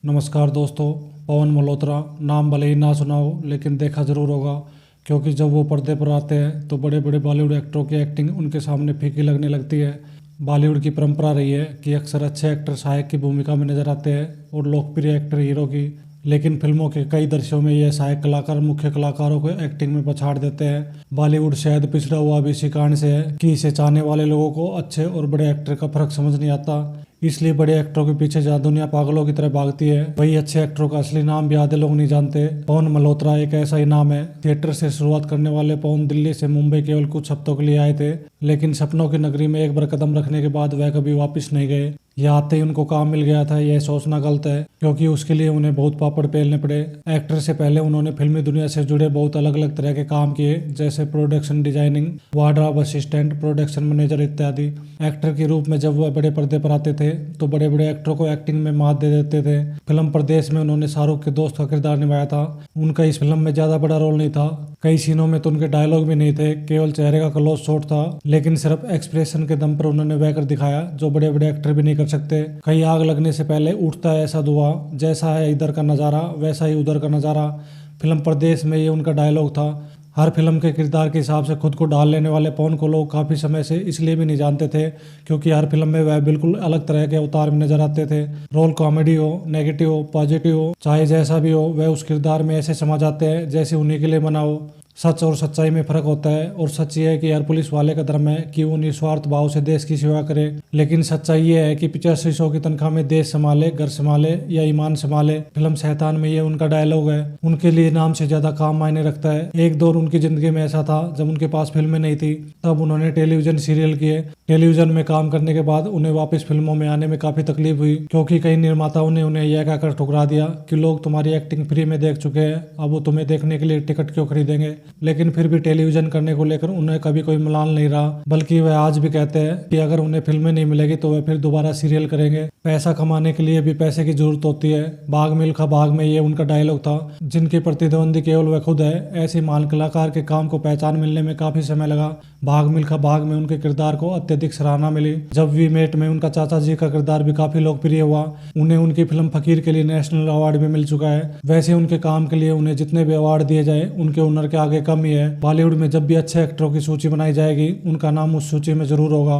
नमस्कार दोस्तों। पवन मल्होत्रा नाम भले ही ना सुना हो लेकिन देखा ज़रूर होगा, क्योंकि जब वो पर्दे पर आते हैं तो बड़े बड़े बॉलीवुड एक्टरों की एक्टिंग उनके सामने फीकी लगने लगती है। बॉलीवुड की परंपरा रही है कि अक्सर अच्छे एक्टर सहायक की भूमिका में नजर आते हैं और लोकप्रिय एक्टर हीरो की, लेकिन फिल्मों के कई दृश्यों में ये सहायक कलाकार मुख्य कलाकारों को एक्टिंग में पछाड़ देते हैं। बॉलीवुड शायद पिछड़ा हुआ भी इसी कारण से है कि इसे चाहने वाले लोगों को अच्छे और बड़े एक्टर का फर्क समझ नहीं आता, इसलिए बड़े एक्टरों के पीछे जहाँ दुनिया पागलों की तरह भागती है, वही अच्छे एक्टरों का असली नाम भी आधे लोग नहीं जानते। पवन मल्होत्रा एक ऐसा ही नाम है। थिएटर से शुरुआत करने वाले पवन दिल्ली से मुंबई केवल कुछ हफ्तों के लिए आए थे, लेकिन सपनों की नगरी में एक बार कदम रखने के बाद वह कभी वापस नहीं गए। यहाँ आते ही उनको काम मिल गया था, यह सोचना गलत है, क्योंकि उसके लिए उन्हें बहुत पापड़ बेलने पड़े। एक्टर से पहले उन्होंने फिल्मी दुनिया से जुड़े बहुत अलग अलग तरह के काम किए, जैसे production designing, wardrobe assistant, production manager इत्यादि। एक्टर के रूप में जब वह बड़े पर्दे पर आते थे तो बड़े बड़े एक्टरों को एक्टिंग में मात दे देते थे। फिल्म परदेश में उन्होंने शाहरुख के दोस्त का किरदार निभाया था। उनका इस फिल्म में ज्यादा बड़ा रोल नहीं था, कई सीनों में तो उनके डायलॉग भी नहीं थे, केवल चेहरे का क्लोज शॉट था, लेकिन सिर्फ एक्सप्रेशन के दम पर उन्होंने वह कर दिखाया जो बड़े बड़े एक्टर भी नहीं कर सकते। कहीं आग लगने से पहले उठता है ऐसा धुआं, जैसा है इधर का नज़ारा वैसा ही उधर का नज़ारा। फिल्म परदेश में ये उनका डायलॉग था। हर फिल्म के किरदार के हिसाब से खुद को ढाल लेने वाले पवन को लोग काफ़ी समय से इसलिए भी नहीं जानते थे क्योंकि हर फिल्म में वह बिल्कुल अलग तरह के अवतार में नजर आते थे। रोल कॉमेडी हो, नेगेटिव हो, पॉजिटिव हो, चाहे जैसा भी हो, वह उस किरदार में ऐसे समा जाते हैं जैसे उन्हीं के लिए बना हो। सच और सच्चाई में फर्क होता है, और सच ये है कि हर पुलिस वाले का धर्म है कि वो निस्वार्थ भाव से देश की सेवा करे, लेकिन सच्चाई ये है कि 8500 की तनख्वाह में देश संभाले, घर संभाले या ईमान संभाले। फिल्म शैतान में ये उनका डायलॉग है। उनके लिए नाम से ज्यादा काम मायने रखता है। एक दौर उनकी जिंदगी में ऐसा था जब उनके पास फिल्में नहीं थी, तब उन्होंने टेलीविजन सीरियल किए। टेलीविजन में काम करने के बाद उन्हें वापस फिल्मों में आने में काफी तकलीफ हुई, क्योंकि कई निर्माताओं ने उन्हें यह कहकर ठुकरा दिया कि लोग तुम्हारी एक्टिंग फ्री में देख चुके हैं, अब वो तुम्हें देखने के लिए टिकट क्यों खरीदेंगे। लेकिन फिर भी टेलीविजन करने को लेकर उन्हें कभी कोई मलाल नहीं रहा, बल्कि वह आज भी कहते हैं कि अगर उन्हें फिल्में नहीं मिलेगी तो वह फिर दोबारा सीरियल करेंगे। पैसा कमाने के लिए भी पैसे की जरूरत होती है। भाग मिल्खा भाग में ये उनका डायलॉग था। जिनके प्रतिद्वंदी केवल वह खुद है, ऐसे महान कलाकार के काम को पहचान मिलने में काफी समय लगा। भाग मिल्खा भाग में उनके किरदार को अत्यधिक सराहना मिली। जब वी मेट में उनका चाचा जी का किरदार भी काफी लोकप्रिय हुआ। उन्हें उनकी फिल्म फकीर के लिए नेशनल अवार्ड भी मिल चुका है। वैसे उनके काम के लिए उन्हें जितने भी अवार्ड दिए जाए उनके हुनर के आगे कम ही है। बॉलीवुड में जब भी अच्छे एक्टरों की सूची बनाई जाएगी उनका नाम उस सूची में जरूर होगा।